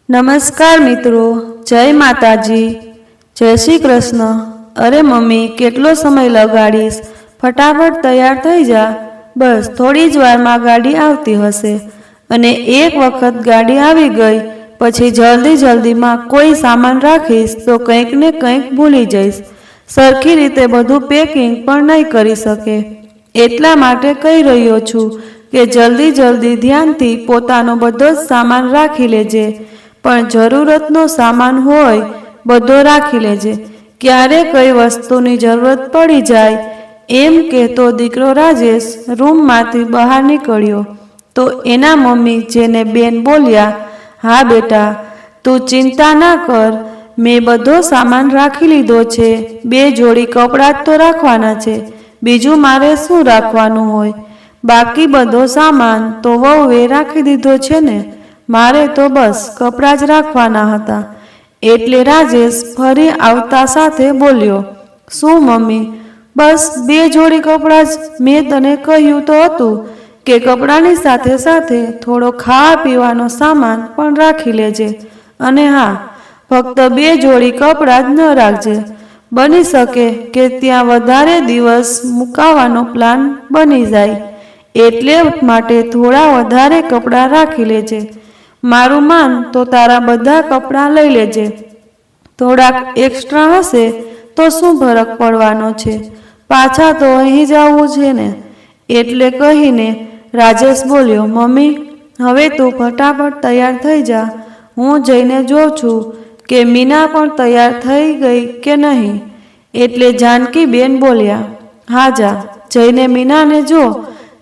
નમસ્કાર મિત્રો, જય માતાજી, જય શ્રી કૃષ્ણ। અરે મમ્મી, કેટલો સમય લગાડીશ? ફટાફટ તૈયાર થઈ જા, બસ થોડી જ વારમાં ગાડી આવતી હશે। અને એક વખત ગાડી આવી ગઈ પછી જલ્દીમાં કોઈ સામાન રાખીશ તો કંઈક ને કંઈક ભૂલી જઈશ, સરખી રીતે બધું પેકિંગ પણ નહીં કરી શકે। એટલા માટે કહી રહ્યો છું કે જલ્દી ધ્યાનથી પોતાનો બધો જ સામાન રાખી લેજે, પણ જરૂરતનો સામાન હોય બધો રાખી લેજે, ક્યારે કઈ વસ્તુની જરૂરત પડી જાય। એમ કહેતો દીકરો રાજેશ રૂમમાંથી બહાર નીકળ્યો તો એના મમ્મી જેને બેન બોલ્યા, હા બેટા, તું ચિંતા ના કર, મેં બધો સામાન રાખી લીધો છે, 2 જોડી કપડાં જ તો રાખવાના છે, બીજું મારે શું રાખવાનું હોય? બાકી બધો સામાન તો વહુએ રાખી દીધો છે ને, મારે તો બસ કપડાં જ રાખવાના હતા। એટલે રાજેશ ફરી આવતા સાથે બોલ્યો, શું મમ્મી, બસ 2 જોડી કપડાં જ? મેં તને કહ્યું તો હતું કે કપડાંની સાથે થોડો ખાવા પીવાનો સામાન પણ રાખી લેજે, અને હા, ફક્ત 2 જોડી કપડાં જ ન રાખજે, બની શકે કે ત્યાં વધારે દિવસ મુકાવાનો પ્લાન બની જાય, એટલે માટે થોડા વધારે કપડાં રાખી લેજે। મારું માન તો તારા બધા કપડાં લઈ લેજે, થોડાક એક્સ્ટ્રા હશે તો શું ફરક પડવાનો છે, પાછા તો અહીં જ આવવું છે ને। એટલે કહીને રાજેશ બોલ્યો, મમ્મી, હવે તું ફટાફટ તૈયાર થઈ જા, હું જઈને જોઉં છું કે મીના પણ તૈયાર થઈ ગઈ કે નહીં। એટલે જાનકીબેન બોલ્યા, હા જા, જઈને મીનાને જો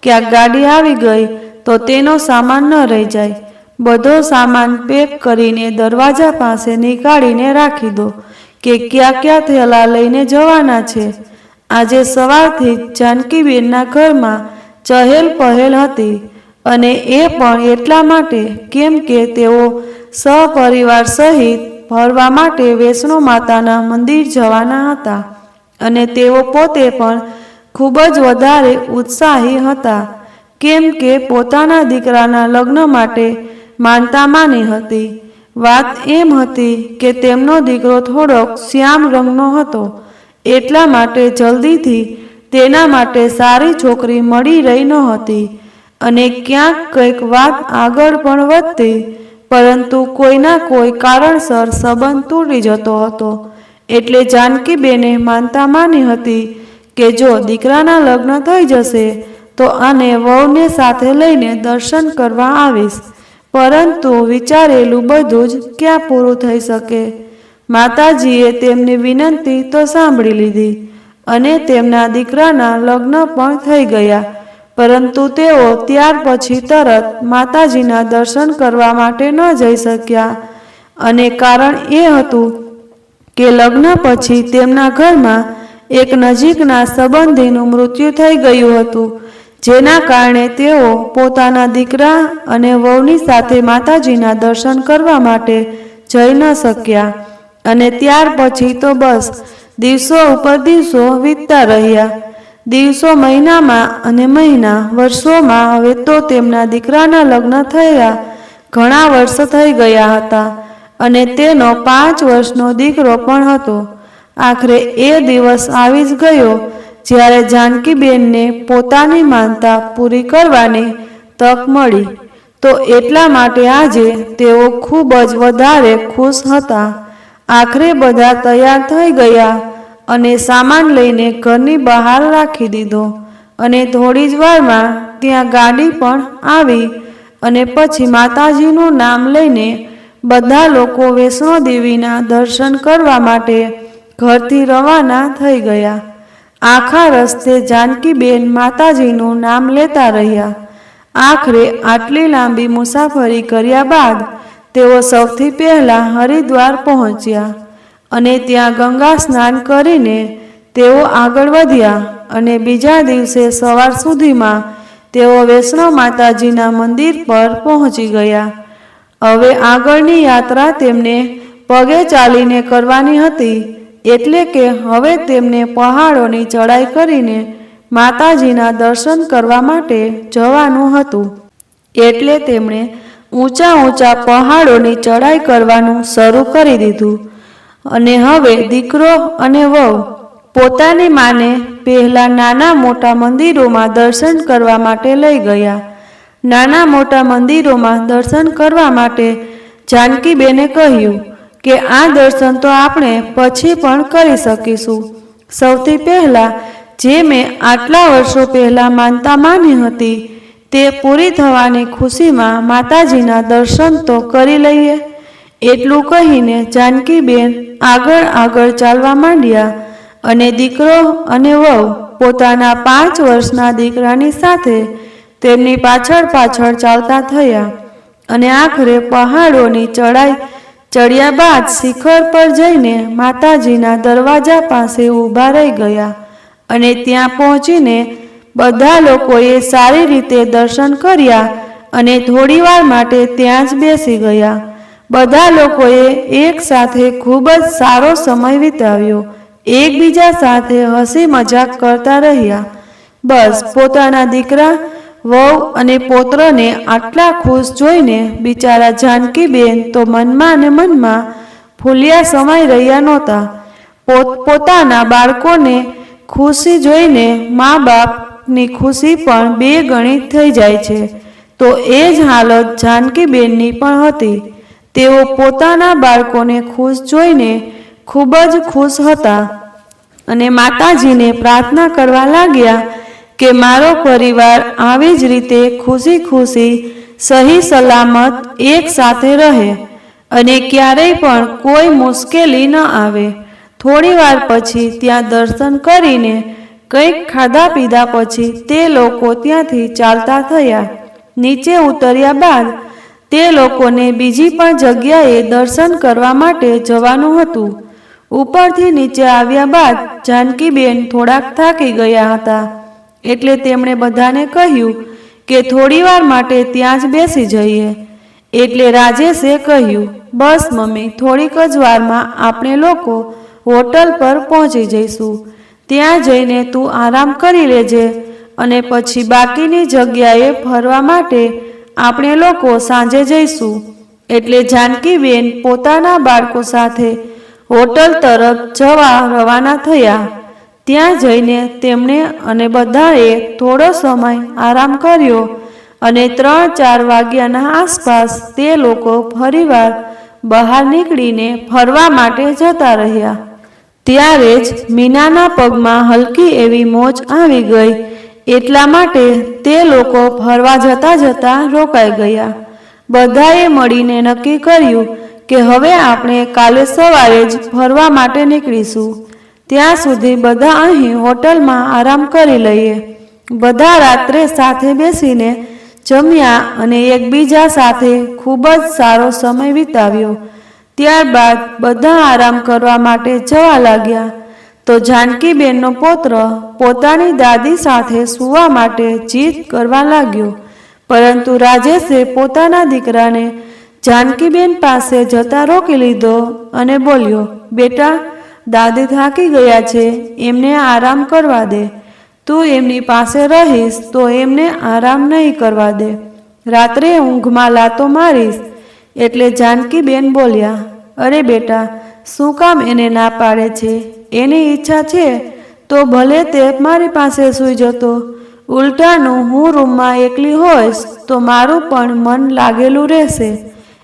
ક્યાંક ગાડી આવી ગઈ તો તેનો સામાન ન રહી જાય, બધો સામાન પેક કરીને દરવાજા પાસે નીકાળીને રાખી દો કે ક્યાં થેલા લઈને જવાના છે। આજે સવારથી જ જાનકીબેનના ઘરમાં ચહેલ પહેલ હતી, અને એ પણ એટલા માટે કેમ કે તેઓ સહપરિવાર સહિત ફરવા માટે વૈષ્ણો માતાના મંદિર જવાના હતા, અને તેઓ પોતે પણ ખૂબ જ વધારે ઉત્સાહી હતા, કેમ કે પોતાના દીકરાના લગ્ન માટે માનતા માની હતી। વાત એમ હતી કે તેમનો દીકરો થોડોક શ્યામ રંગનો હતો, એટલા માટે જલ્દીથી તેના માટે સારી છોકરી મળી રહી નહોતી, અને ક્યાંક કંઈક વાત આગળ પણ વધતી, પરંતુ કોઈના કોઈ કારણસર સંબંધ તૂટી જતો હતો। એટલે જાનકીબેને માનતા માની હતી કે જો દીકરાના લગ્ન થઈ જશે તો આને વહુને સાથે લઈને દર્શન કરવા આવીશ, પરંતુ વિચારેલું બધું જ ક્યાં પૂરું થઈ શકે। માતાજીએ તેમની વિનંતી તો સાંભળી લીધી, અને તેમના દીકરાના લગ્ન પણ થઈ ગયા, પરંતુ તેઓ ત્યાર પછી તરત માતાજીના દર્શન કરવા માટે ન જઈ શક્યા, અને કારણ એ હતું કે લગ્ન પછી તેમના ઘરમાં એક નજીકના સંબંધીનું મૃત્યુ થઈ ગયું હતું, જેના કારણે તેઓ પોતાના દીકરા અને વહુની સાથે માતાજીના દર્શન કરવા માટે જઈ ન શક્યા। અને ત્યાર પછી તો બસ દિવસો ઉપર દિવસો વીતતા રહ્યા, દિવસો મહિનામાં અને મહિના વર્ષોમાં। હવે તો તેમના દીકરાના લગ્ન થયા ઘણા વર્ષ થઈ ગયા હતા, અને તેનો 5 વર્ષનો દીકરો પણ હતો। આખરે એ દિવસ આવી જ ગયો જ્યારે જાનકીબેનને પોતાની માનતા પૂરી કરવાની તક મળી, તો એટલા માટે આજે તેઓ ખૂબ જ વધારે ખુશ હતા। આખરે બધા તૈયાર થઈ ગયા અને સામાન લઈને ઘરની બહાર રાખી દીધો, અને થોડી જ વારમાં ત્યાં ગાડી પણ આવી, અને પછી માતાજીનું નામ લઈને બધા લોકો વૈષ્ણો દેવીના દર્શન કરવા માટે ઘરથી રવાના થઈ ગયા। આખા રસ્તે જાનકીબેન માતાજીનું નામ લેતા રહ્યા। આખરે આટલી લાંબી મુસાફરી કર્યા બાદ તેઓ સૌથી પહેલા હરિદ્વાર પહોંચ્યા, અને ત્યાં ગંગા સ્નાન કરીને તેઓ આગળ વધ્યા, અને બીજા દિવસે સવાર સુધીમાં તેઓ વૈષ્ણો માતાજીના મંદિર પર પહોંચી ગયા। હવે આગળની યાત્રા તેમને પગે ચાલીને કરવાની હતી, એટલે કે હવે તેમને પહાડોની ચડાઈ કરીને માતાજીના દર્શન કરવા માટે જવાનું હતું, એટલે તેમણે ઊંચા ઊંચા પહાડોની ચડાઈ કરવાનું શરૂ કરી દીધું અને હવે દીકરો અને વહુ પોતાની માને પહેલા નાના મોટા મંદિરોમાં દર્શન કરવા માટે લઈ ગયા. નાના મોટા મંદિરોમાં દર્શન કરવા માટે જાનકીબેને કહ્યું કે આ દર્શન તો આપણે પછી પણ કરી શકીશું. સૌથી પહેલાં જે મેં આટલા વર્ષો પહેલાં માનતા માની હતી તે પૂરી થવાની ખુશીમાં માતાજીના દર્શન તો કરી લઈએ. એટલું કહીને જાનકીબેન આગળ આગળ ચાલવા માંડ્યા અને દીકરો અને વહુ પોતાના 5 વર્ષના દીકરાની સાથે તેમની પાછળ પાછળ ચાલતા થયા અને આખરે પહાડોની ચડાઈ ચડ્યા બાદ શિખર પર જઈને માતાજીના દરવાજા પાસે ઊભા રહી ગયા અને ત્યાં પહોંચીને બધા લોકોએ સારી રીતે દર્શન કર્યા અને થોડીવાર માટે ત્યાં જ બેસી ગયા. બધા લોકોએ એક સાથે ખૂબ જ સારો સમય વિતાવ્યો. એકબીજા સાથે હસી મજાક કરતા રહ્યા. બસ પોતાના દીકરા, વહુ અને પૌત્રને આટલા ખુશ જોઈને બિચારા જાનકીબેન તો મનમાં અને મનમાં ફૂલ્યા સમાઈ રહ્યા નહોતા. પોતાના બાળકોને ખુશી જોઈને મા બાપની ખુશી પણ 2 ગણી થઈ જાય છે. તો એ જ હાલત જાનકીબેનની પણ હતી. તેઓ પોતાના બાળકોને ખુશ જોઈને ખૂબ જ ખુશ હતા અને માતાજીને પ્રાર્થના કરવા લાગ્યા કે મારો પરિવાર આવી જ રીતે ખુશી ખુશી સહી સલામત એક સાથે રહે અને ક્યારેય પણ કોઈ મુશ્કેલી ન આવે. થોડી વાર પછી ત્યાં દર્શન કરીને કંઈક ખાધા પીધા પછી તે લોકો ત્યાંથી ચાલતા થયા. નીચે ઉતર્યા બાદ તે લોકોને બીજી પણ જગ્યાએ દર્શન કરવા માટે જવાનું હતું. ઉપરથી નીચે આવ્યા બાદ જાનકીબેન થોડાક થાકી ગયા હતા એટલે તેમણે બધાને કહ્યું કે થોડીવાર માટે ત્યાં જ બેસી જઈએ. એટલે રાજેશે કહ્યું, બસ મમ્મી, થોડીક જ વારમાં આપણે લોકો હોટલ પર પહોંચી જઈશું. ત્યાં જઈને તું આરામ કરી લેજે અને પછી બાકીની જગ્યાએ ફરવા માટે આપણે લોકો સાંજે જઈશું. એટલે જાનકીબેન પોતાના બાળકો સાથે હોટલ તરફ જવા રવાના થયા. ત્યાં જઈને તેમણે અને બધાએ થોડો સમય આરામ કર્યો અને 3-4 વાગ્યાના આસપાસ તે લોકો ફરીવાર બહાર નીકળીને ફરવા માટે જતા રહ્યા. ત્યારે જ મીનાના પગમાં હલકી એવી મોચ આવી ગઈ. એટલા માટે તે લોકો ફરવા જતા જતા રોકાઈ ગયા. બધાએ મળીને નક્કી કર્યું કે હવે આપણે કાલે સવારે જ ફરવા માટે નીકળીશું. ત્યાં સુધી બધા અહીં હોટલમાં આરામ કરી લઈએ. બધા રાત્રે સાથે બેસીને જમ્યા અને એકબીજા સાથે ખૂબ જ સારો સમય વિતાવ્યો. ત્યારબાદ બધા આરામ કરવા માટે જવા લાગ્યા. તો જાનકીબેનનો પૌત્ર પોતાની દાદી સાથે સૂવા માટે જીદ કરવા લાગ્યો. પરંતુ રાજેશે પોતાના દીકરાને જાનકીબેન પાસે જતા રોકી લીધો અને બોલ્યો, બેટા, દાદી થાકી ગયા છે, એમને આરામ કરવા દે. તું એમની પાસે રહીશ તો એમને આરામ નહીં કરવા દે. રાત્રે ઊંઘમાં લાતો મારીશ. એટલે જાનકીબેન બોલ્યા, અરે બેટા, શું કામ એને ના પાડે છે? એની ઈચ્છા છે તો ભલે તે મારી પાસે સૂઈ જતો. ઉલટાનું હું રૂમમાં એકલી હોઈશ તો મારું પણ મન લાગેલું રહેશે.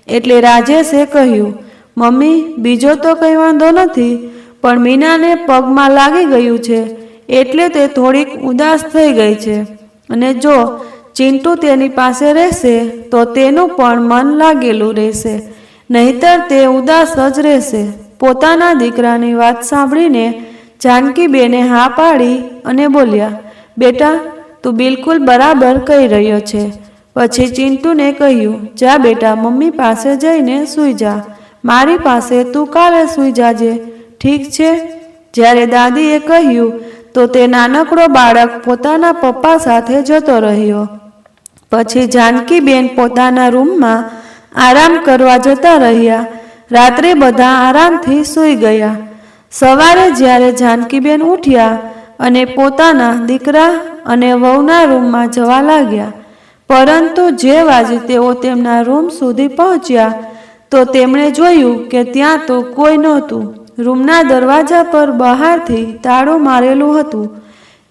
એટલે રાજેશે કહ્યું, મમ્મી, બીજો તો કંઈ વાંધો નથી, પણ મીનાને પગમાં લાગી ગયું છે એટલે તે થોડીક ઉદાસ થઈ ગઈ છે અને જો ચિંટુ તેની પાસે રહેશે તો તેનું પણ મન લાગેલું રહેશે, નહીતર તે ઉદાસ જ રહેશે. પોતાના દીકરાની વાત સાંભળીને જાનકીબેને હા પાડી અને બોલ્યા, બેટા, તું બિલકુલ બરાબર કહી રહ્યો છે. પછી ચિંટુને કહ્યું, જા બેટા, મમ્મી પાસે જઈને સૂઈ જા. મારી પાસે તું કાલે સૂઈ જાજે, ઠીક છે? જ્યારે દાદીએ કહ્યું તો તે નાનકડો બાળક પોતાના પપ્પા સાથે જતો રહ્યો. પછી જાનકીબેન પોતાના રૂમમાં આરામ કરવા જતા રહ્યા. રાત્રે બધા આરામથી સૂઈ ગયા. સવારે જ્યારે જાનકીબેન ઉઠ્યા અને પોતાના દીકરા અને વહુના રૂમમાં જવા લાગ્યા, પરંતુ જે વાજે તેઓ તેમના રૂમ સુધી પહોંચ્યા તો તેમણે જોયું કે ત્યાં તો કોઈ નહોતું. રૂમના દરવાજા પર બહારથી તાળું મારેલું હતું.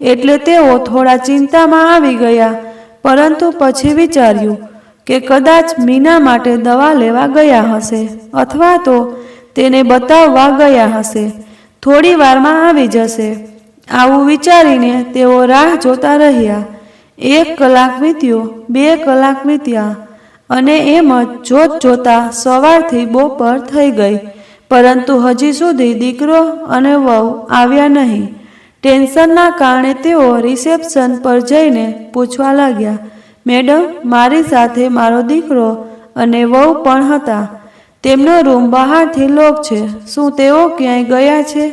એટલે તેઓ થોડા ચિંતામાં આવી ગયા, પરંતુ પછી વિચાર્યું કે કદાચ મીના માટે દવા લેવા ગયા હશે અથવા તો તેને બતાવવા ગયા હશે. થોડી વારમાં આવી જશે. આવું વિચારીને તેઓ રાહ જોતા રહ્યા. 1 કલાક વીત્યો, 2 કલાક વીત્યા અને એમ જ જોતા સવારથી બપોર થઈ ગઈ, પરંતુ હજી સુધી દીકરો અને વહુ આવ્યા નહીં. ટેન્શનના કારણે તેઓ રિસેપ્શન પર જઈને પૂછવા લાગ્યા, મેડમ, મારી સાથે મારો દીકરો અને વહુ પણ હતા. તેમનો રૂમ બહારથી લોક છે. શું તેઓ ક્યાંય ગયા છે?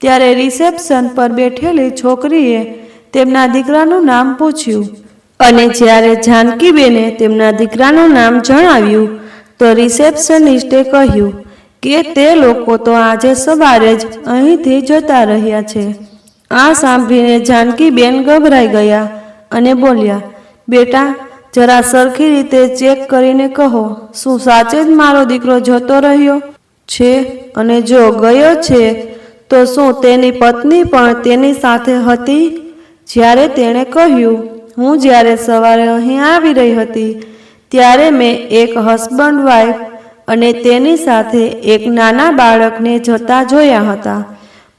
ત્યારે રિસેપ્શન પર બેઠેલી છોકરીએ તેમના દીકરાનું નામ પૂછ્યું અને જ્યારે જાનકીબેને તેમના દીકરાનું નામ જણાવ્યું તો રિસેપ્શનિસ્ટે કહ્યું કે તે લોકો તો આજે સવારે જ અહીંથી જતા રહ્યા છે. આ સાંભળીને જાનકીબેન ગભરાઈ ગયા અને બોલ્યા, બેટા, જરા સરખી રીતે ચેક કરીને કહો, શું સાચે જ મારો દીકરો જતો રહ્યો છે? અને જો ગયો છે તો શું તેની પત્ની પણ તેની સાથે હતી? જ્યારે તેણે કહ્યું, હું જ્યારે સવારે અહીં આવી રહી હતી ત્યારે મેં એક હસબન્ડ વાઈફ અને તેની સાથે એક નાના બાળકને જતા જોયા હતા,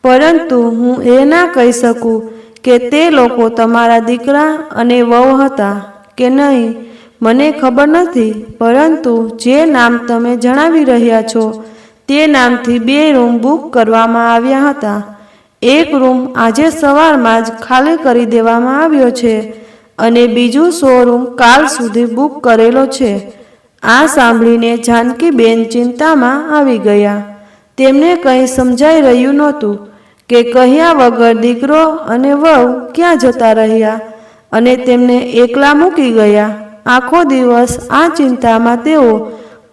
પરંતુ હું એ ના કહી શકું કે તે લોકો તમારા દીકરા અને વહુ હતા કે નહીં. મને ખબર નથી, પરંતુ જે નામ તમે જણાવી રહ્યા છો તે નામથી 2 રૂમ બુક કરવામાં આવ્યા હતા. એક રૂમ આજે સવારમાં જ ખાલી કરી દેવામાં આવ્યો છે અને બીજું 100 રૂમ કાલ સુધી બુક કરેલો છે. આ સાંભળીને જાનકીબેન ચિંતામાં આવી ગયા. તેમને કંઈ સમજાઈ રહ્યું નહોતું કે કહ્યા વગર દીકરો અને વહુ ક્યાં જતા રહ્યા અને તેમને એકલા મૂકી ગયા. આખો દિવસ આ ચિંતામાં તેઓ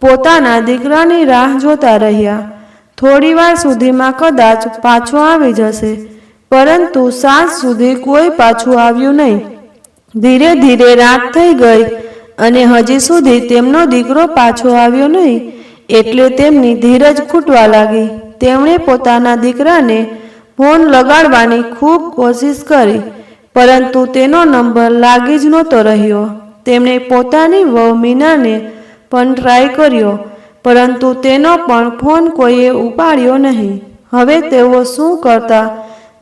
પોતાના દીકરાની રાહ જોતા રહ્યા. થોડી વાર સુધીમાં કદાચ પાછો આવી જશે, પરંતુ સાંજ સુધી કોઈ પાછું આવ્યું નહીં. ધીરે ધીરે રાત થઈ ગઈ અને હજી સુધી તેમનો દીકરો પાછો આવ્યો નહીં, એટલે તેમની ધીરજ ખૂટવા લાગી. તેમણે પોતાના દીકરાને ફોન લગાડવાની ખૂબ કોશિશ કરી, પરંતુ તેનો નંબર લાગી જ નહોતો રહ્યો. તેમણે પોતાની વહુ મીનાને પણ ટ્રાય કર્યો, પરંતુ તેનો પણ ફોન કોઈએ ઉપાડ્યો નહીં. હવે તેઓ શું કરતા?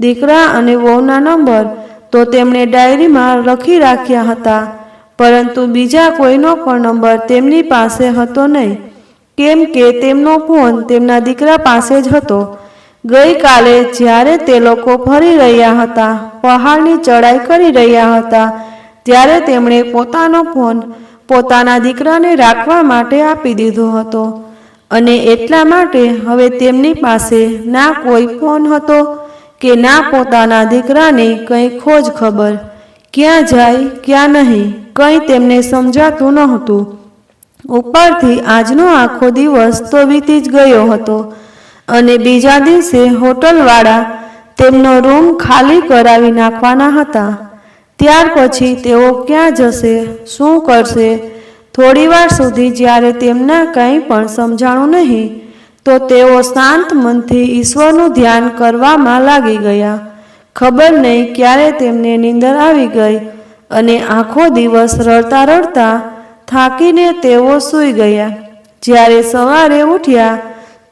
દીકરા અને વહુના નંબર તો તેમણે ડાયરીમાં લખી રાખ્યા હતા, પરંતુ બીજા કોઈનો પણ નંબર તેમની પાસે હતો નહીં, કેમ કે તેમનો ફોન તેમના દીકરા પાસે જ હતો. ગઈકાલે જ્યારે તે લોકો ફરી રહ્યા હતા, પહાડની ચડાઈ કરી રહ્યા હતા, ત્યારે તેમણે પોતાનો ફોન પોતાના દીકરાને રાખવા માટે આપી દીધો હતો અને એટલા માટે હવે તેમની પાસે ના કોઈ ફોન હતો કે ના પોતાના દીકરાની કંઈ ખોજ ખબર. ક્યાં જાય ક્યાં નહીં કંઈ તેમને સમજાતું નહોતું. ઉપરથી આજનો આખો દિવસ તો વીતી જ ગયો હતો અને બીજા દિવસે હોટલવાળા તેમનો રૂમ ખાલી કરાવી નાખવાના હતા. ત્યાર પછી તેઓ ક્યાં જશે, શું કરશે? થોડીવાર સુધી જ્યારે તેમના કંઈ પણ સમજાણું નહીં તો તેઓ શાંત મનથી ઈશ્વરનું ધ્યાન કરવામાં લાગી ગયા. ખબર નહીં ક્યારે તેમને નીંદર આવી ગઈ અને આખો દિવસ રડતા રડતા થાકીને તેઓ સૂઈ ગયા. જ્યારે સવારે ઉઠ્યા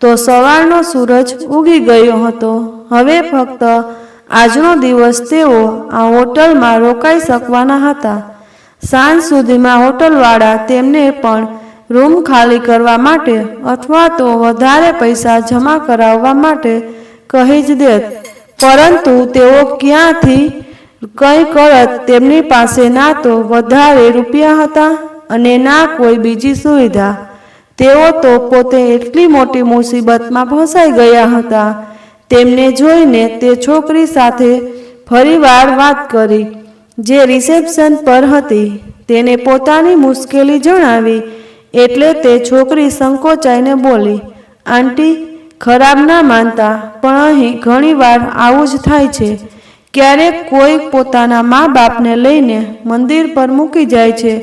તો સવારનો સૂરજ ઉગી ગયો હતો. હવે ફક્ત આજનો દિવસ તેઓ આ હોટલમાં રોકાઈ શકવાના હતા. સાંજ સુધીમાં હોટલવાળા તેમને પણ રૂમ ખાલી કરવા માટે અથવા તો વધારે પૈસા જમા કરાવવા માટે કહી જ દેત, પરંતુ તેઓ ક્યાંથી કંઈ કરત. તેમની પાસે ના તો વધારે રૂપિયા હતા અને ના કોઈ બીજી સુવિધા. તેઓ તો પોતે એટલી મોટી મુસીબતમાં ફસાઈ ગયા હતા. તેમને જોઈને તે છોકરી સાથે ફરીવાર વાત કરી જે રિસેપ્શન પર હતી. તેને પોતાની મુશ્કેલી જણાવી એટલે તે છોકરી સંકોચાઈને બોલી, આંટી, ખરાબ ના માનતા, પણ અહીં ઘણીવાર આવું જ થાય છે. ક્યારેક કોઈ પોતાના મા બાપને લઈને મંદિર પર મૂકી જાય છે,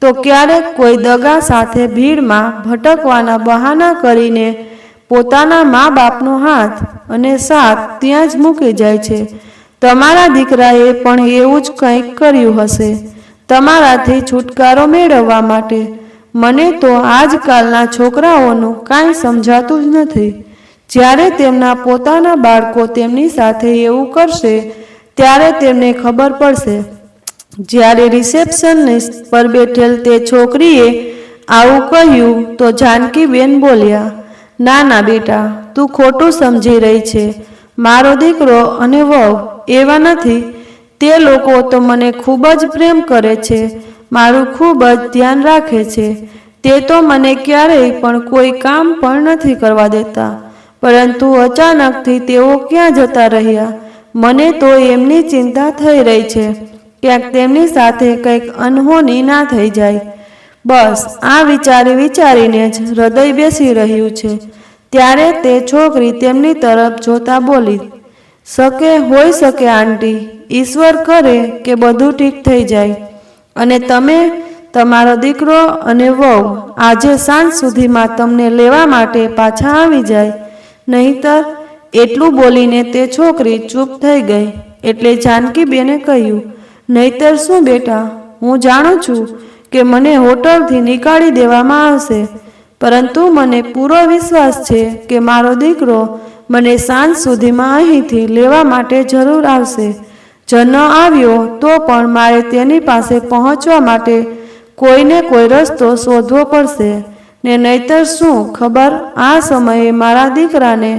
તો ક્યારેક કોઈ દગા સાથે ભીડમાં ભટકવાના બહાના કરીને પોતાના મા બાપનો હાથ અને સાથ ત્યાં જ મૂકી જાય છે. તમારા દીકરાએ પણ એવું જ કંઈક કર્યું હશે તમારાથી છુટકારો મેળવવા માટે. મને તો આજકાલના છોકરાઓનું કાંઈ સમજાતું જ નથી. જ્યારે તેમના પોતાના બાળકો તેમની સાથે એવું કરશે ત્યારે તેમને ખબર પડશે. જ્યારે રિસેપ્શનિસ્ટ પર બેઠેલ તે છોકરીએ આવું કહ્યું તો જાનકીબેન બોલ્યા, ના ના બેટા, તું ખોટું સમજી રહી છે. મારો દીકરો અને વહુ એવા નથી. તે લોકો તો મને ખૂબ જ પ્રેમ કરે છે, મારું ખૂબ જ ધ્યાન રાખે છે. તે તો મને ક્યારેય પણ કોઈ કામ પણ નથી કરવા દેતા. પરંતુ અચાનકથી તેઓ ક્યાં જતા રહ્યા? મને તો એમની ચિંતા થઈ રહી છે. ક્યાંક તેમની સાથે કંઈક અનહોની ના થઈ જાય. બસ આ વિચારીને જ હૃદય બેસી રહ્યું છે. ત્યારે તે છોકરી તેમની તરફ જોતા બોલી, હોઈ શકે આંટી. ઈશ્વર કરે કે બધું ઠીક થઈ જાય અને તમે, તમારો દીકરો અને વહુ આજે સાંજ સુધીમાં તમને લેવા માટે પાછા આવી જાય. નહીંતર? એટલું બોલીને તે છોકરી ચૂપ થઈ ગઈ. એટલે જાનકીબેને કહ્યું, નહીંતર શું બેટા? હું જાણું છું કે મને હોટલથી નીકાળી દેવામાં આવશે, પરંતુ મને પૂરો વિશ્વાસ છે કે મારો દીકરો મને સાંજ સુધીમાં અહીંથી લેવા માટે જરૂર આવશે. જો ન આવ્યો તો પણ મારે તેની પાસે પહોંચવા માટે કોઈને કોઈ રસ્તો શોધવો પડશે. ને નહીંતર શું ખબર આ સમયે મારા દીકરાને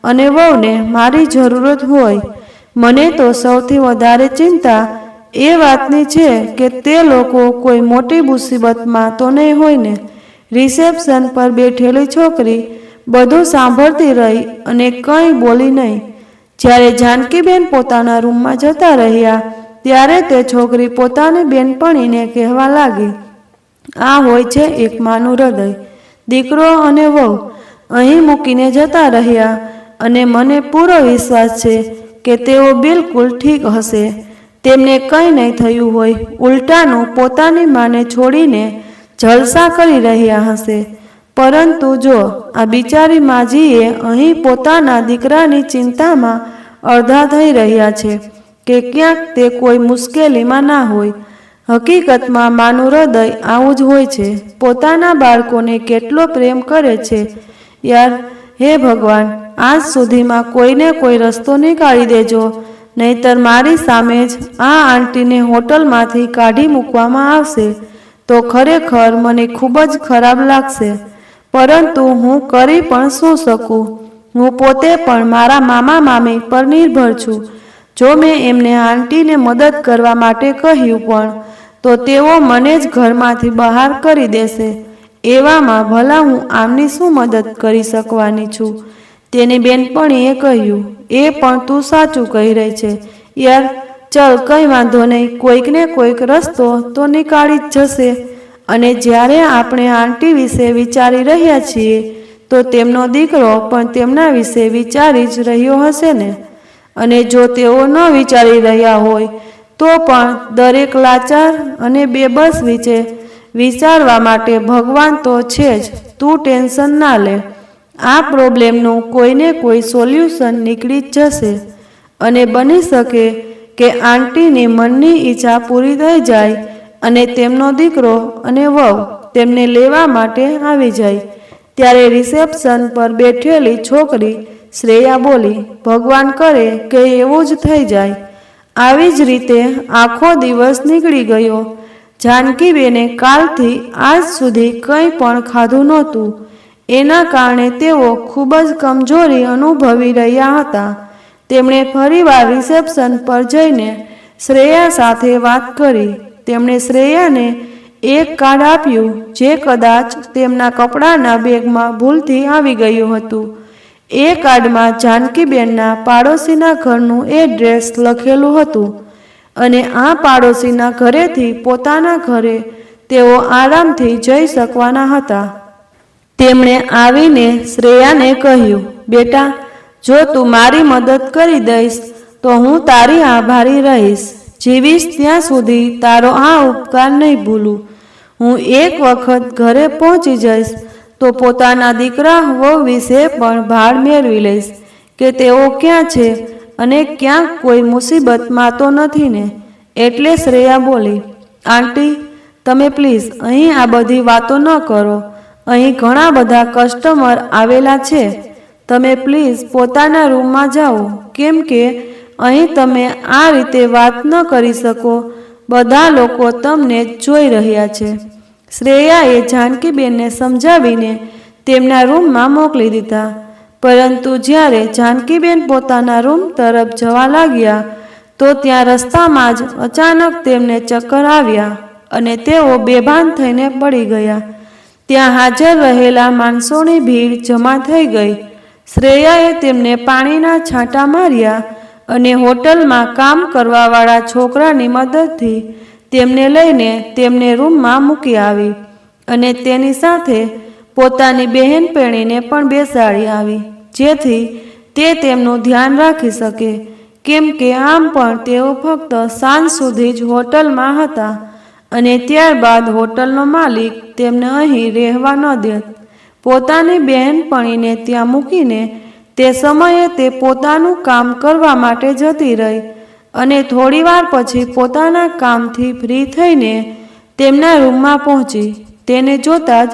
અને વહુને મારી જરૂરત હોય. મને તો સૌથી વધારે ચિંતા એ વાતની છે કે તે લોકો કોઈ મોટી મુસીબતમાં તો નહીં હોય ને. રિસેપ્શન પર બેઠેલી છોકરી બધું સાંભળતી રહી અને કંઈ બોલી નહીં. જ્યારે જાનકીબેન પોતાના રૂમમાં જતા રહ્યા ત્યારે તે છોકરી પોતાની બેનપણીને કહેવા લાગી, આ હોય છે એક માનું હૃદય. દીકરો અને વહુ અહીં મૂકીને જતા રહ્યા અને મને પૂરો વિશ્વાસ છે કે તેઓ બિલકુલ ઠીક હશે. તેમને કંઈ નહીં થયું હોય. ઉલટાનું પોતાની માને છોડીને જલસા કરી રહ્યા હશે. પરંતુ જો આ બિચારી માજીએ અહીં પોતાના દીકરાની ચિંતામાં અડધા થઈ રહ્યા છે કે ક્યાંક તે કોઈ મુશ્કેલીમાં ના હોય. હકીકતમાં માનું હૃદય આવું જ હોય છે. પોતાના બાળકોને કેટલો પ્રેમ કરે છે યાર. હે ભગવાન, આજ સુધીમાં કોઈને કોઈ રસ્તો નીકાળી દેજો, નહીંતર મારી સામે જ આ આંટીને હોટલમાંથી કાઢી મૂકવામાં આવશે તો ખરેખર મને ખૂબ જ ખરાબ લાગશે. પરંતુ હું કરી પણ શું શકું? હું પોતે પણ મારા મામા મામી પર નિર્ભર છું. જો મેં એમને આંટીને મદદ કરવા માટે કહ્યું પણ તો તેઓ મને જ ઘરમાંથી બહાર કરી દેશે. એવામાં ભલા હું આમની શું મદદ કરી શકવાની છું? તેની બેનપણીએ કહ્યું, એ પણ તું સાચું કહી રહી છે યાર. ચલ કંઈ વાંધો નહીં, કોઈકને કોઈક રસ્તો તો નીકાળી જ જશે. અને જ્યારે આપણે આંટી વિશે વિચારી રહ્યા છીએ તો તેમનો દીકરો પણ તેમના વિશે વિચારી જ રહ્યો હશે ને. અને જો તેઓ ન વિચારી રહ્યા હોય તો પણ દરેક લાચાર અને બેબસ વિશે વિચારવા માટે ભગવાન તો છે જ. તું ટેન્શન ના લે. આ પ્રોબ્લેમનું કોઈને કોઈ સોલ્યુશન નીકળી જ જશે. અને બની શકે કે આંટીની મનની ઈચ્છા પૂરી થઈ જાય અને તેમનો દીકરો અને વહુ તેમને લેવા માટે આવી જાય. ત્યારે રિસેપ્શન પર બેઠેલી છોકરી શ્રેયા બોલી, ભગવાન કરે કે એવું જ થઈ જાય. આવી જ રીતે આખો દિવસ નીકળી ગયો. જાનકીબેને કાલથી આજ સુધી કંઈ પણ ખાધું નહોતું. એના કારણે તેઓ ખૂબ જ કમજોરી અનુભવી રહ્યા હતા. તેમણે ફરીવાર રિસેપ્શન પર જઈને શ્રેયા સાથે વાત કરી. તેમણે શ્રેયાને એક કાર્ડ આપ્યું જે કદાચ તેમના કપડાના બેગમાં ભૂલથી આવી ગયું હતું. એ કાર્ડમાં જાનકીબેનના પાડોશીના ઘરનું એડ્રેસ લખેલું હતું અને આ પાડોશીના ઘરેથી પોતાના ઘરે તેઓ આરામથી જઈ શકવાના હતા. તેમણે આવીને શ્રેયાને કહ્યું, બેટા, જો તું મારી મદદ કરી દઈશ તો હું તારી આભારી રહીશ. જીવીશ ત્યાં સુધી તારો આ ઉપકાર નહીં ભૂલું. હું એક વખત ઘરે પહોંચી જઈશ તો પોતાના દીકરા વહુ વિશે પણ ભાળ મેળવી લઈશ કે તેઓ ક્યાં છે અને ક્યાંક કોઈ મુસીબતમાં તો નથી ને. એટલે શ્રેયા બોલી, આંટી, તમે પ્લીઝ અહીં આ બધી વાતો ન કરો. અહીં ઘણા બધા કસ્ટમર આવેલા છે. તમે પ્લીઝ પોતાના રૂમમાં જાઓ, કેમ કે અહીં તમે આ રીતે વાત ન કરી શકો. બધા લોકો તમને જોઈ રહ્યા છે. શ્રેયાએ જાનકીબેનને સમજાવીને તેમના રૂમમાં મોકલી દીધા. પરંતુ જ્યારે જાનકીબેન પોતાના રૂમ તરફ જવા લાગ્યા તો ત્યાં રસ્તામાં જ અચાનક તેમને ચક્કર આવ્યા અને તેઓ બેભાન થઈને પડી ગયા. ત્યાં હાજર રહેલા માણસોની ભીડ જમા થઈ ગઈ. શ્રેયાએ તેમને પાણીના છાંટા માર્યા અને હોટલમાં કામ કરવાવાળા છોકરાની મદદથી તેમને લઈને તેમને રૂમમાં મૂકી આવી અને તેની સાથે પોતાની બહેનપણીને પણ બેસાડી આવી, જેથી તે તેમનું ધ્યાન રાખી શકે. કેમ કે આમ પણ તેઓ ફક્ત સાંજ સુધી જ હોટલમાં હતા અને ત્યારબાદ હોટલનો માલિક તેમને અહીં રહેવા ન દેત. પોતાની બહેનપણીને ત્યાં મૂકીને તે સમયે તે પોતાનું કામ કરવા માટે જતી રહી અને થોડીવાર પછી પોતાના કામથી ફ્રી થઈને તેમના રૂમમાં પહોંચી. તેને જોતાં જ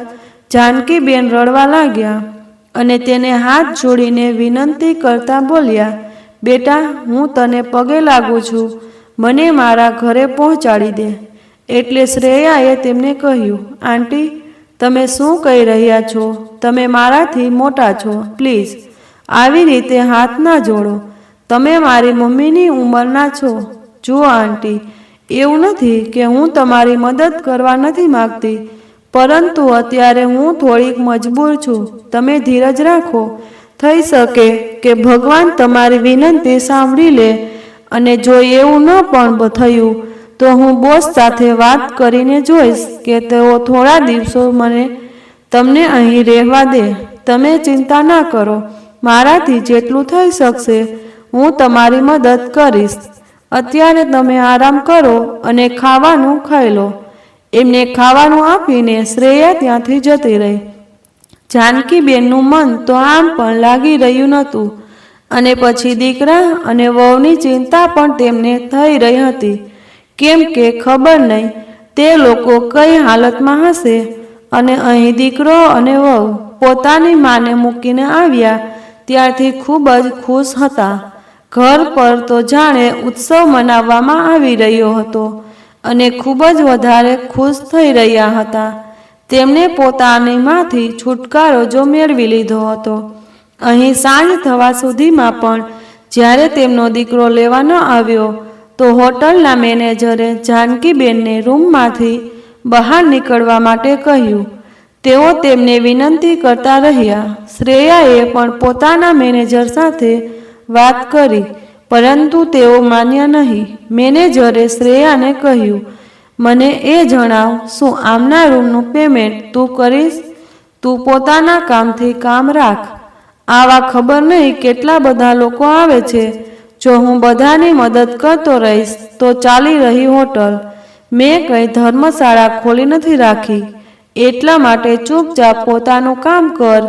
જાનકીબેન રડવા લાગ્યા અને તેને હાથ જોડીને વિનંતી કરતા બોલ્યા, બેટા, હું તને પગે લાગુ છું, મને મારા ઘરે પહોંચાડી દે. એટલે શ્રેયાએ તેમને કહ્યું, આંટી, તમે શું કહી રહ્યા છો? તમે મારાથી મોટા છો, પ્લીઝ આવી રીતે હાથ ના જોડો. તમે મારી મમ્મીની ઉંમરના છો. જુઓ આંટી, એવું નથી કે હું તમારી મદદ કરવા નથી માગતી, પરંતુ અત્યારે હું થોડીક મજબૂર છું. તમે ધીરજ રાખો. થઈ શકે કે ભગવાન તમારી વિનંતી સાંભળી લે અને જો એવું ન પણ થયું તો હું બોસ સાથે વાત કરીને જોઈશ કે તેઓ થોડા દિવસો તમને અહીં રહેવા દે. તમે ચિંતા ના કરો. મારાથી જેટલું થઈ શકશે હું તમારી મદદ કરીશ. અત્યારે તમે આરામ કરો અને ખાવાનું ખાઈ લો. એમને ખાવાનું આપીને શ્રેયા ત્યાંથી જતી રહી. જાનકીબેનનું મન તો આમ પણ લાગી રહ્યું નહોતું અને પછી દીકરા અને વહુની ચિંતા પણ તેમને થઈ રહી હતી. કેમ કે ખબર નહીં તે લોકો કઈ હાલતમાં હશે. અને અહીં દીકરો અને વહુ પોતાની માને મૂકીને આવ્યા ત્યારથી ખૂબ જ ખુશ હતા. ઘર પર તો જાણે ઉત્સવ મનાવવામાં આવી રહ્યો હતો અને ખૂબ જ વધારે ખુશ થઈ રહ્યા હતા. તેમણે પોતાની માંથી છુટકારો જો મેળવી લીધો હતો. અહીં સાંજ થવા સુધીમાં પણ જ્યારે તેમનો દીકરો લેવા ન આવ્યો તો હોટલના મેનેજરે જાનકીબેનને રૂમમાંથી બહાર નીકળવા માટે કહ્યું. તેઓ તેમને વિનંતી કરતા રહ્યા. શ્રેયાએ પણ પોતાના મેનેજર સાથે વાત કરી, પરંતુ તેઓ માન્યા નહીં. મેનેજરે શ્રેયાને કહ્યું, મને એ જણાવ, શું આમના રૂમનું પેમેન્ટ તું કરીશ? તું પોતાના કામથી કામ રાખ. આવા ખબર નહીં કેટલા બધા લોકો આવે છે. જો હું બધાની મદદ કરતો રહીશ તો ચાલી રહી હોટલ. મેં કંઈ ધર્મશાળા ખોલી નથી રાખી. એટલા માટે ચૂપચાપ પોતાનું કામ કર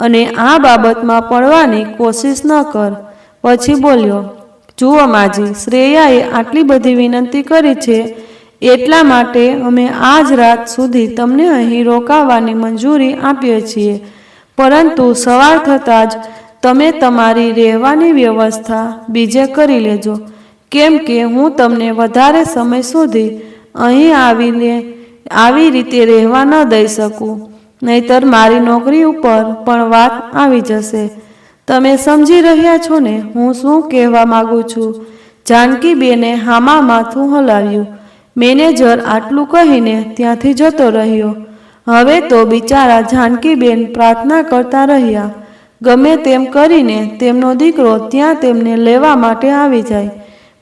અને આ બાબતમાં પડવાની કોશિશ ન કર. પછી બોલ્યો, જુઓ માજી, શ્રેયાએ આટલી બધી વિનંતી કરી છે એટલા માટે અમે આજ રાત સુધી તમને અહીં રોકાવાની મંજૂરી આપીએ છીએ, પરંતુ સવાર થતાં જ તમે તમારી રહેવાની વ્યવસ્થા બીજે કરી લેજો. કેમ કે હું તમને વધારે સમય સુધી અહીં આવી રીતે રહેવા ન દઈ શકું, નહીતર મારી નોકરી ઉપર પણ વાત આવી જશે. તમે સમજી રહ્યા છો ને હું શું કહેવા માગું છું? જાનકીબેને હામાં માથું હલાવ્યું. મેનેજર આટલું કહીને ત્યાંથી જતો રહ્યો. હવે તો બિચારા જાનકીબેન પ્રાર્થના કરતા રહ્યા, ગમે તેમ કરીને તેમનો દીકરો ત્યાં તેમને લેવા માટે આવી જાય.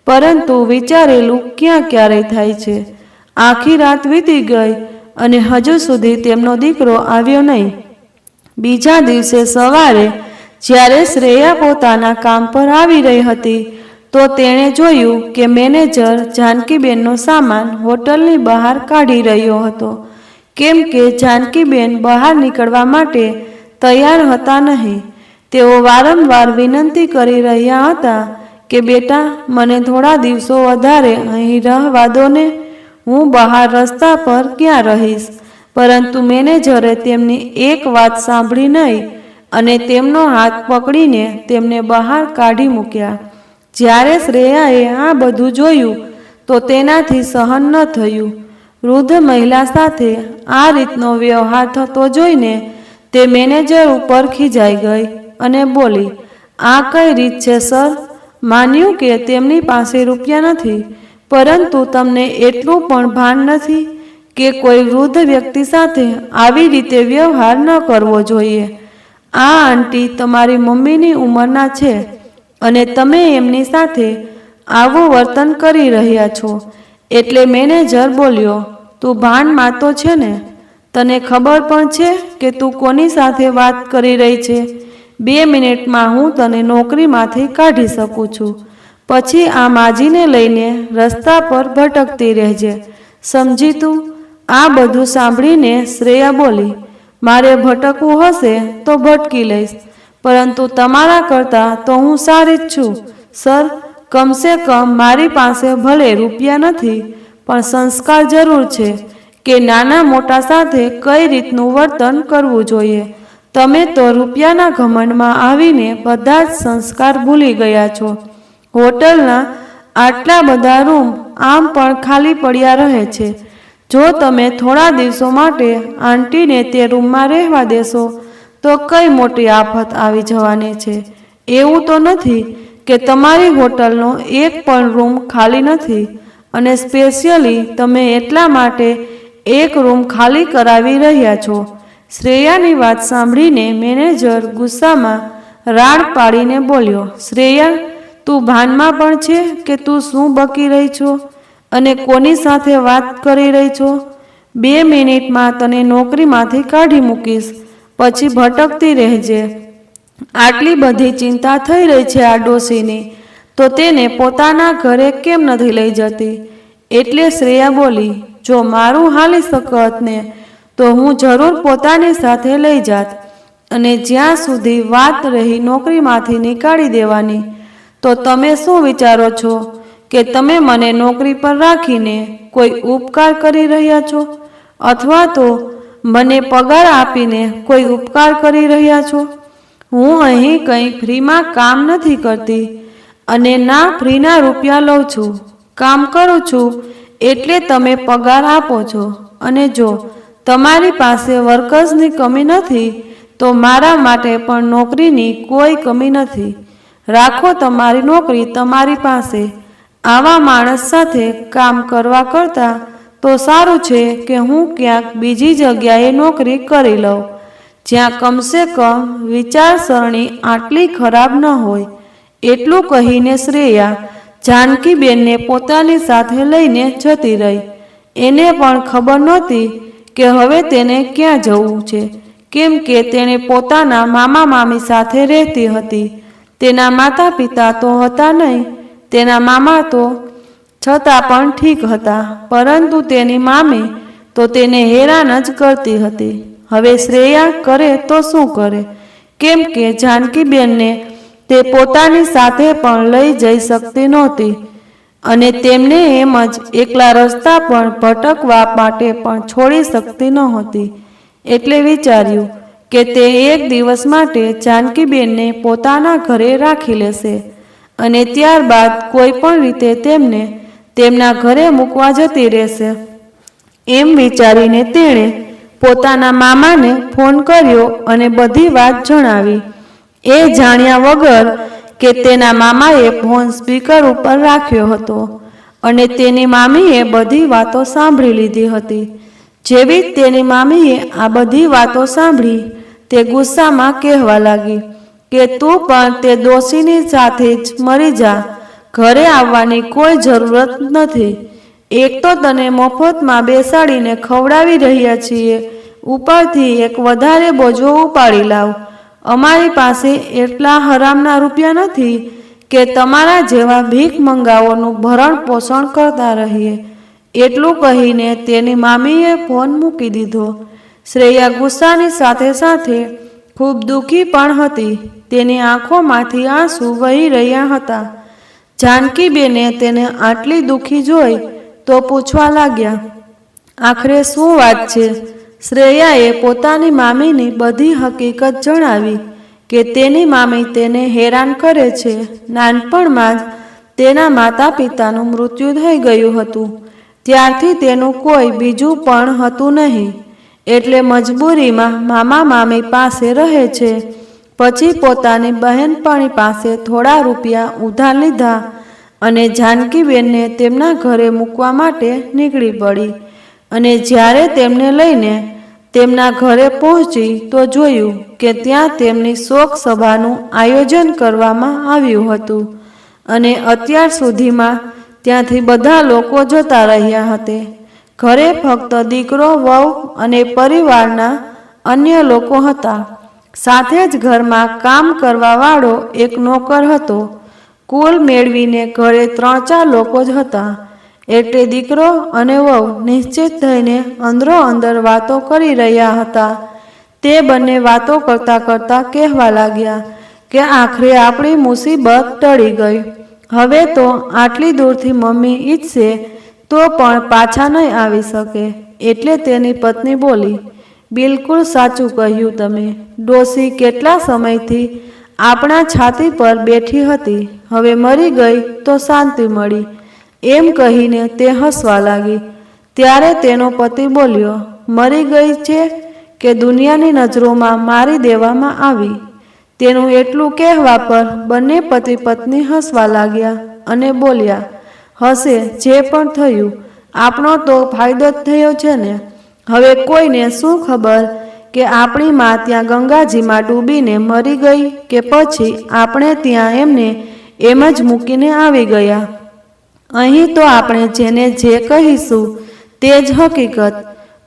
પરંતુ વિચારેલું ક્યારે થાય છે. આખી રાત વીતી ગઈ અને હજુ સુધી તેમનો દીકરો આવ્યો નહીં. બીજા દિવસે સવારે જ્યારે શ્રેયા પોતાના કામ પર આવી રહી હતી તો તેણે જોયું કે મેનેજર જાનકીબેનનો સામાન હોટલની બહાર કાઢી રહ્યો હતો. કેમ કે જાનકીબેન બહાર નીકળવા માટે તૈયાર હતા નહીં. તેઓ વારંવાર વિનંતી કરી રહ્યા હતા કે બેટા, મને થોડા દિવસો વધારે અહીં રહેવા દો ને. હું બહાર રસ્તા પર ક્યાં રહીશ? પરંતુ મેનેજરે તેમની એક વાત સાંભળી નહીં અને તેમનો હાથ પકડીને તેમને બહાર કાઢી મૂક્યા. જ્યારે શ્રેયાએ આ બધું જોયું તો તેનાથી સહન ન થયું. વૃદ્ધ મહિલા સાથે આ રીતનો વ્યવહાર થતો જોઈને તે મેનેજર ઉપર ખીજાઈ ગઈ અને બોલી, આ કઈ રીત છે સર? માન્યું કે તેમની પાસે રૂપિયા નથી, પરંતુ તમને એટલું પણ ભાન નથી કે કોઈ વૃદ્ધ વ્યક્તિ સાથે આવી રીતે વ્યવહાર ન કરવો જોઈએ. આ આંટી તમારી મમ્મીની ઉંમરના છે અને તમે એમની સાથે આવું વર્તન કરી રહ્યા છો. એટલે મેનેજર બોલ્યો, તું ભાનમાં તો છે ને? તને ખબર પણ છે કે તું કોની સાથે વાત કરી રહી છે? 2 મિનિટમાં હું તને નોકરીમાંથી કાઢી શકું છું. પછી આ માજીને લઈને રસ્તા પર ભટકતી રહેજે, સમજી તું? આ બધું સાંભળીને શ્રેયા બોલી, મારે ભટકવું હશે તો ભટકી લઈશ, પરંતુ તમારા કરતાં તો હું સારી જ છું સર. કમસે કમ મારી પાસે ભલે રૂપિયા નથી, પણ સંસ્કાર જરૂર છે કે નાના મોટા સાથે કઈ રીતનું વર્તન કરવું જોઈએ. તમે તો રૂપિયાના ઘમંડમાં આવીને બધા જ સંસ્કાર ભૂલી ગયા છો. હોટલના આટલા બધા રૂમ આમ પણ ખાલી પડ્યા રહે છે. જો તમે થોડા દિવસો માટે આંટીને તે રૂમમાં રહેવા દેશો તો કઈ મોટી આફત આવી જવાની છે. એવું તો નથી કે તમારી હોટલનો એક પણ રૂમ ખાલી નથી અને સ્પેશિયલી તમે એટલા માટે એક રૂમ ખાલી કરાવી રહ્યા છો. શ્રેયાની વાત સાંભળીને મેનેજર ગુસ્સામાં રાડ પાડીને બોલ્યો, શ્રેયા, તું ભાનમાં પણ છે કે તું શું બકી રહી છો અને કોની સાથે વાત કરી રહી છો? 2 મિનિટમાં તને નોકરીમાંથી કાઢી મૂકીશ, પછી ભટકતી રહેજે. આટલી બધી ચિંતા થઈ રહી છે આ ડોશીની, તો તેને પોતાના ઘરે કેમ નથી લઈ જતી? એટલે શ્રેયા બોલી, જો મારું હાલી શકત ને તો હું જરૂર પોતાની સાથે લઈ જાત. અને જ્યાં સુધી વાત રહી નોકરીમાંથી નીકાળી દેવાની, તો તમે શું વિચારો છો કે તમે મને નોકરી પર રાખીને કોઈ ઉપકાર કરી રહ્યા છો, અથવા તો મને પગાર આપીને કોઈ ઉપકાર કરી રહ્યા છો? હું અહીં કંઈ ફ્રીમાં કામ નથી કરતી અને ના ફ્રીના રૂપિયા લઉં છું. કામ કરું છું એટલે તમે પગાર આપો છો. અને જો તમારી પાસે વર્કર્સની કમી નથી તો મારા માટે પણ નોકરીની કોઈ કમી નથી. રાખો તમારી નોકરી તમારી પાસે. આવા માણસ સાથે કામ કરવા કરતાં તો સારું છે કે હું ક્યાંક બીજી જગ્યાએ નોકરી કરી લઉં, જ્યાં કમસે કમ વિચારસરણી આટલી ખરાબ ન હોય. એટલું કહીને શ્રેયા જાનકીબેનને પોતાની સાથે લઈને જતી રહી. એને પણ ખબર નહોતી કે હવે તેને ક્યાં જવું છે, કેમ કે તેણે પોતાના મામા મામી સાથે રહેતી હતી. તેના માતા પિતા તો હતા નહીં, તેના મામા તો છતાં પણ ઠીક હતા, પરંતુ તેની મામી તો તેને હેરાન જ કરતી હતી. હવે શ્રેયા કરે તો શું કરે, કેમ કે જાનકીબેનને તે પોતાની સાથે પણ લઈ જઈ શકતી નહોતી અને તેમને એમ જ એકલા રસ્તા પર ભટકવા માટે પણ છોડી શકતી નહોતી. એટલે વિચાર્યું કે તે એક દિવસ માટે જાનકીબેનને પોતાના ઘરે રાખી લેશે અને ત્યારબાદ કોઈ પણ રીતે તેમને તેમના ઘરે મૂકવા જતી રહેશે. એમ વિચારીને તેણે પોતાના મામાને ફોન કર્યો અને બધી વાત જણાવી. એ જાણ્યા વગર કે તેના મામાએ ફોન સ્પીકર ઉપર રાખ્યો હતો અને તેની મામીએ બધી વાતો સાંભળી લીધી હતી. જેવી જ તેની મામીએ આ બધી વાતો સાંભળી, તે ગુસ્સામાં કહેવા લાગી કે તું પણ તે દોશીની સાથે જ મરી જા, ઘરે આવવાની કોઈ જરૂરત નથી. એક તો તને મફતમાં બેસાડીને ખવડાવી રહ્યા છીએ, ઉપરથી એક વધારે બોજો ઉપાડી લાવ. અમારી પાસે એટલા હરામના રૂપિયા નથી કે તમારા જેવા ભીખ મંગાઓનું ભરણ પોષણ કરતા રહીએ. એટલું કહીને તેની મામીએ ફોન મૂકી દીધો. શ્રેયા ગુસ્સાની સાથે સાથે ખૂબ દુઃખી પણ હતી. તેની આંખોમાંથી આંસુ વહી રહ્યા હતા. જાનકીબેને તેને આટલી દુઃખી જોઈ તો પૂછવા લાગ્યા, આખરે શું વાત છે? શ્રેયાએ પોતાની મામીની બધી હકીકત જણાવી કે તેની મામી તેને હેરાન કરે છે. નાનપણમાં જ તેના માતા પિતાનું મૃત્યુ થઈ ગયું હતું. ત્યારથી તેનું કોઈ બીજું પણ હતું નહીં, એટલે મજબૂરીમાં મામા મામી પાસે રહે છે. પછી પોતાની બહેનપણી પાસે થોડા રૂપિયા ઉધાર લીધા અને જાનકીબેનને તેમના ઘરે મૂકવા માટે નીકળી પડી. અને જ્યારે તેમને લઈને તેમના ઘરે પહોંચી તો જોયું કે ત્યાં તેમની શોક સભાનું આયોજન કરવામાં આવ્યું હતું અને અત્યાર સુધીમાં ત્યાંથી બધા લોકો જતા રહ્યા હતા. ઘરે ફક્ત દીકરો, વહુ અને પરિવારના અન્ય લોકો હતા. સાથે જ ઘરમાં કામ કરવાવાળો એક નોકર હતો. કુલ મેળવીને ઘરે 3-4 લોકો જ હતા. એટલે દીકરો અને વહુ નિશ્ચિત થઈને અંદરો અંદર વાતો કરી રહ્યા હતા. તે બંને વાતો કરતાં કરતાં કહેવા લાગ્યા કે આખરે આપણી મુસીબત ટળી ગઈ. હવે તો આટલી દૂરથી મમ્મી ઈચ્છે તો પણ પાછા નહીં આવી શકે. એટલે તેની પત્ની બોલી, બિલકુલ સાચું કહ્યું તમે. ડોસી કેટલા સમયથી આપણા છાતી પર બેઠી હતી, હવે મરી ગઈ તો શાંતિ મળી. એમ કહીને તે હસવા લાગી. ત્યારે તેનો પતિ બોલ્યો, મરી ગઈ છે કે દુનિયાની નજરોમાં મારી દેવામાં આવી? તેનું એટલું કહેવા પર બંને પતિ પત્ની હસવા લાગ્યા અને બોલ્યા, હશે જે પણ થયું, આપણો તો ફાયદો જ થયો છે ને. હવે કોઈને શું ખબર કે આપણી માં ત્યાં ગંગાજીમાં ડૂબીને મરી ગઈ કે પછી આપણે ત્યાં એમને એમ જ મૂકીને આવી ગયા. અહીં તો આપણે જેને જે કહીશું તે જ હકીકત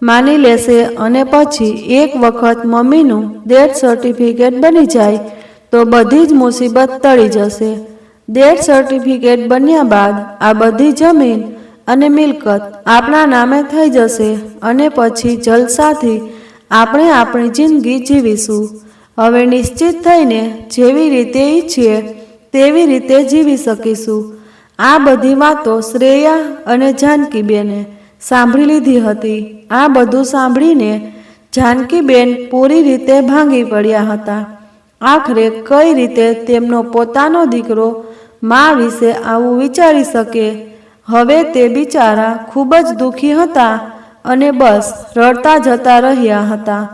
માની લેશે અને પછી એક વખત મમ્મીનું ડેથ સર્ટિફિકેટ બની જાય તો બધી જ મુસીબત ટળી જશે. ડેથ સર્ટિફિકેટ બન્યા બાદ આ બધી જમીન અને મિલકત આપણા નામે થઈ જશે અને પછી જલસાથી આપણે આપણી જિંદગી જીવીશું. હવે નિશ્ચિત થઈને જેવી રીતે ઈચ્છીએ તેવી રીતે જીવી શકીશું. આ બધી વાતો શ્રેયા અને જાનકીબેને સાંભળી લીધી હતી. આ બધું સાંભળીને જાનકીબેન પૂરી રીતે ભાંગી પડ્યા હતા. આખરે કઈ રીતે તેમનો પોતાનો દીકરો મા વિશે આવું વિચારી શકે? હવે તે બિચારા ખૂબ જ દુઃખી હતા અને બસ રડતા જતા રહ્યા હતા.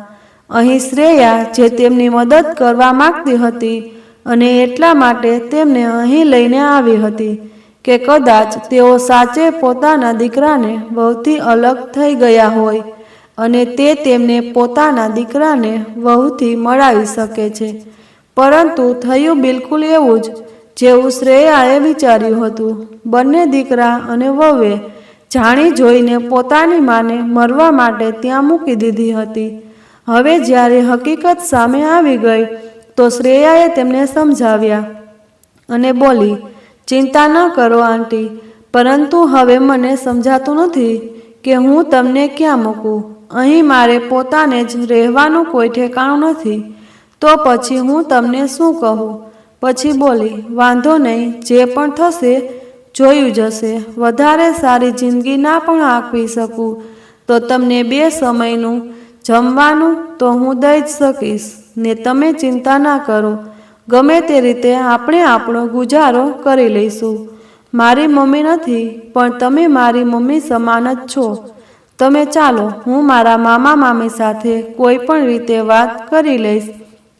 અહીં શ્રેયા જે તેમની મદદ કરવા માંગતી હતી અને એટલા માટે તેમને અહીં લઈને આવી હતી કે કદાચ તેઓ સાચે પોતાના દીકરાને વહુથી અલગ થઈ ગયા હોય અને તે તેમને પોતાના દીકરાને વહુથી મળાવી શકે છે. પરંતુ થયું બિલકુલ એવું જ જેવું શ્રેયાએ વિચાર્યું હતું. બંને દીકરા અને વહુએ જાણી જોઈને પોતાની માને મરવા માટે ત્યાં મૂકી દીધી હતી. હવે જ્યારે હકીકત સામે આવી ગઈ તો શ્રેયાએ તેમને સમજાવ્યા અને બોલી, ચિંતા ન કરો આંટી, પરંતુ હવે મને સમજાતું નથી કે હું તમને ક્યાં મૂકું. અહીં મારે પોતાને જ રહેવાનું કોઈ ઠેકાણું નથી. તો પછી હું તમને શું કહું? પછી બોલી, વાંધો નહીં, જે પણ થશે જોયું જશે. વધારે સારી જિંદગી ના પણ આપી શકું તો તમને 2 સમયનું જમવાનું તો હું દઈ જ શકીશ ને. તમે ચિંતા ના કરો, ગમે તે રીતે આપણે આપણો ગુજારો કરી લઈશું. મારી મમ્મી નથી પણ તમે મારી મમ્મી સમાન જ છો. તમે ચાલો, હું મારા મામા મામી સાથે કોઈ પણ રીતે વાત કરી લઈશ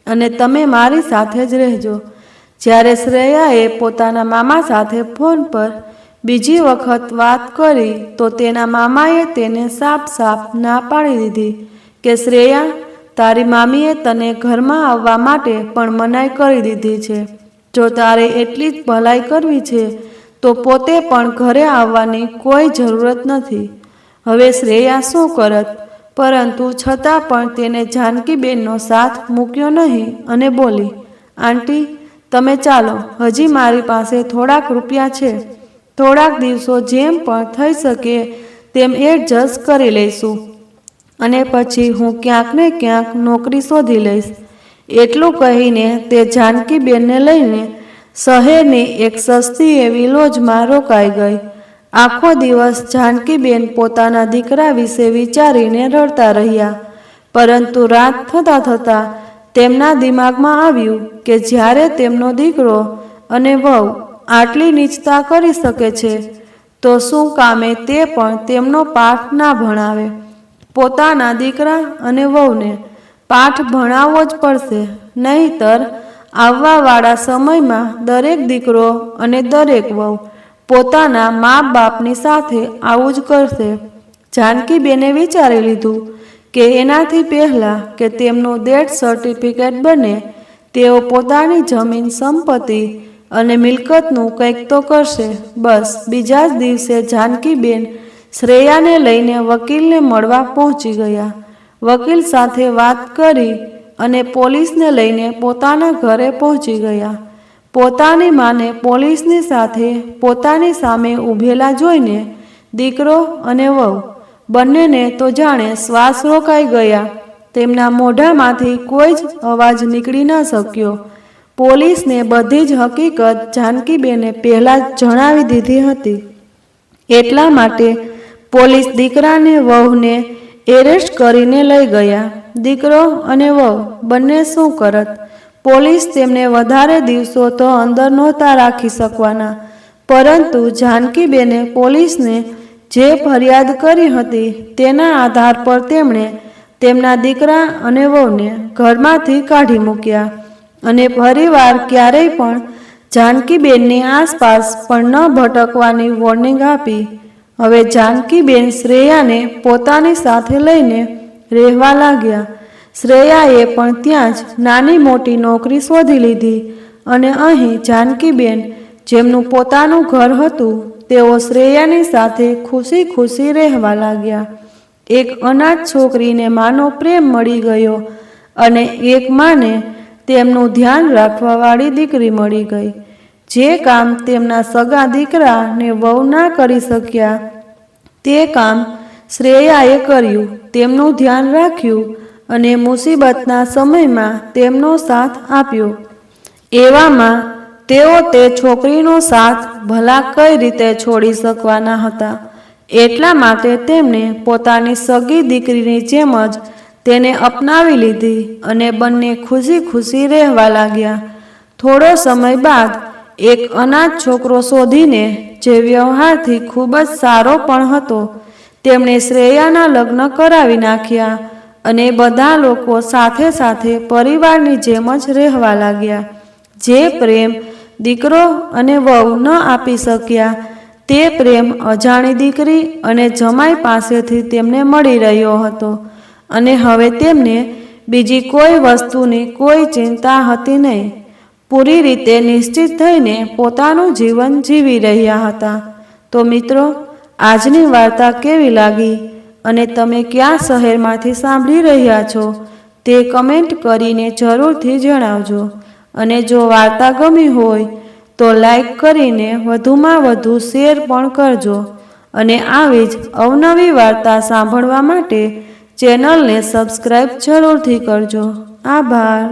અને તમે મારી સાથે જ રહેજો. જ્યારે શ્રેયાએ પોતાના મામા સાથે ફોન પર બીજી વખત વાત કરી તો તેના મામાએ તેને સાફ ના પાડી દીધી કે શ્રેયા, તારી મામીએ તને ઘરમાં આવવા માટે પણ મનાઈ કરી દીધી છે. જો તારે એટલી જ ભલાઈ કરવી છે તો પોતે પણ ઘરે આવવાની કોઈ જરૂરત નથી. હવે શ્રેયા શું કરત? પરંતુ છતાં પણ તેને જાનકીબેનનો સાથ મૂક્યો નહીં અને બોલી, આંટી તમે ચાલો, હજી મારી પાસે થોડાક રૂપિયા છે. થોડાક દિવસો જેમ પણ થઈ શકે તેમ એડજસ્ટ કરી લઈશું અને પછી હું ક્યાંક ને ક્યાંક નોકરી શોધી લઈશ. એટલું કહીને તે જાનકીબેનને લઈને શહેરની એક સસ્તી એવી લોજમાં રોકાઈ ગઈ. આખો દિવસ જાનકીબેન પોતાના દીકરા વિશે વિચારીને રડતા રહ્યા. પરંતુ રાત થતાં થતાં તેમના દિમાગમાં આવ્યું કે જ્યારે તેમનો દીકરો અને વહુ આટલી નીચતા કરી શકે છે તો શું કામે તે પણ તેમનો પાઠ ના ભણાવે. પોતાના દીકરા અને વહુને પાઠ ભણાવવો જ પડશે, નહીંતર આવવાવાળા સમયમાં દરેક દીકરો અને દરેક વહુ પોતાના મા બાપની સાથે આવું જ કરશે. જાનકીબેને વિચારી લીધું કે એનાથી પહેલાં કે તેમનું ડેથ સર્ટિફિકેટ બને તેઓ પોતાની જમીન સંપત્તિ અને મિલકતનું કંઈક તો કરશે. બસ બીજા જ દિવસે જાનકીબેન શ્રેયાને લઈને વકીલને મળવા પહોંચી ગયા. વકીલ સાથે વાત કરી અને પોલીસને લઈને પોતાના ઘરે પહોંચી ગયા. પોતાની માને પોલીસની સાથે પોતાની સામે ઊભેલા જોઈને દીકરો અને વહુ બંનેને તો જાણે શ્વાસ રોકાઈ ગયા. તેમના મોઢામાંથી કોઈ જ અવાજ નીકળી ન શક્યો. પોલીસને બધી જ હકીકત જાનકીબેને પહેલાં જ જણાવી દીધી હતી. એટલા માટે પોલીસ દીકરાને વહુને એરેસ્ટ કરીને લઈ ગયા. દીકરો અને વહુ બંને શું કરત? પોલીસ તેમને વધારે દિવસો તો અંદર નહોતા રાખી શકવાના, પરંતુ જાનકીબેને પોલીસને જે ફરિયાદ કરી હતી તેના આધાર પર તેમણે તેમના દીકરા અને વહુને ઘરમાંથી કાઢી મૂક્યા અને ફરીવાર ક્યારેય પણ જાનકીબેનની આસપાસ પણ ન ભટકવાની વોર્નિંગ આપી. હવે જાનકીબેન શ્રેયાને પોતાની સાથે લઈને રહેવા લાગ્યા. શ્રેયાએ પણ ત્યાં જ નાની મોટી નોકરી શોધી લીધી અને અહીં જાનકીબેન જેમનું પોતાનું ઘર હતું તેઓ શ્રેયાની સાથે ખુશી ખુશી રહેવા લાગ્યા. એક અનાથ છોકરીને માનો પ્રેમ મળી ગયો અને એક માને તેમનું ધ્યાન રાખવાવાળી દીકરી મળી ગઈ. જે કામ તેમના સગા દીકરા ને વહુ ના કરી શક્યા તે કામ શ્રેયાએ કર્યું. તેમનું ધ્યાન રાખ્યું અને મુસીબતના સમયમાં તેમનો સાથ આપ્યો. એવામાં તેઓ તે છોકરીનો સાથ ભલા કઈ રીતે છોડી શકવાના હતા. એટલા માટે તેમણે પોતાની સગી દીકરીની જેમ જ તેને અપનાવી લીધી અને બંને ખુશી ખુશી રહેવા લાગ્યા. થોડો સમય બાદ એક અનાથ છોકરો શોધીને જે વ્યવહારથી ખૂબ જ સારો પણ હતો તેમણે શ્રેયાના લગ્ન કરાવી નાખ્યા અને બધા લોકો સાથે સાથે પરિવારની જેમ જ રહેવા લાગ્યા. જે પ્રેમ દીકરો અને વહુ ન આપી શક્યા તે પ્રેમ અજાણી દીકરી અને જમાઈ પાસેથી તેમને મળી રહ્યો હતો અને હવે તેમને બીજી કોઈ વસ્તુની કોઈ ચિંતા હતી નહીં. પૂરી રીતે નિશ્ચિત થઈને પોતાનું જીવન જીવી રહ્યા હતા. તો મિત્રો, આજની વાર્તા કેવી લાગી અને તમે કયા શહેરમાંથી સાંભળી રહ્યા છો તે કમેન્ટ કરીને જરૂરથી જણાવજો. અને જો વાર્તા ગમી હોય તો લાઈક કરીને વધુમાં વધુ શેર પણ કરજો અને આવી જ અવનવી વાર્તા સાંભળવા માટે ચેનલને સબસ્ક્રાઈબ જરૂરથી કરજો. આભાર.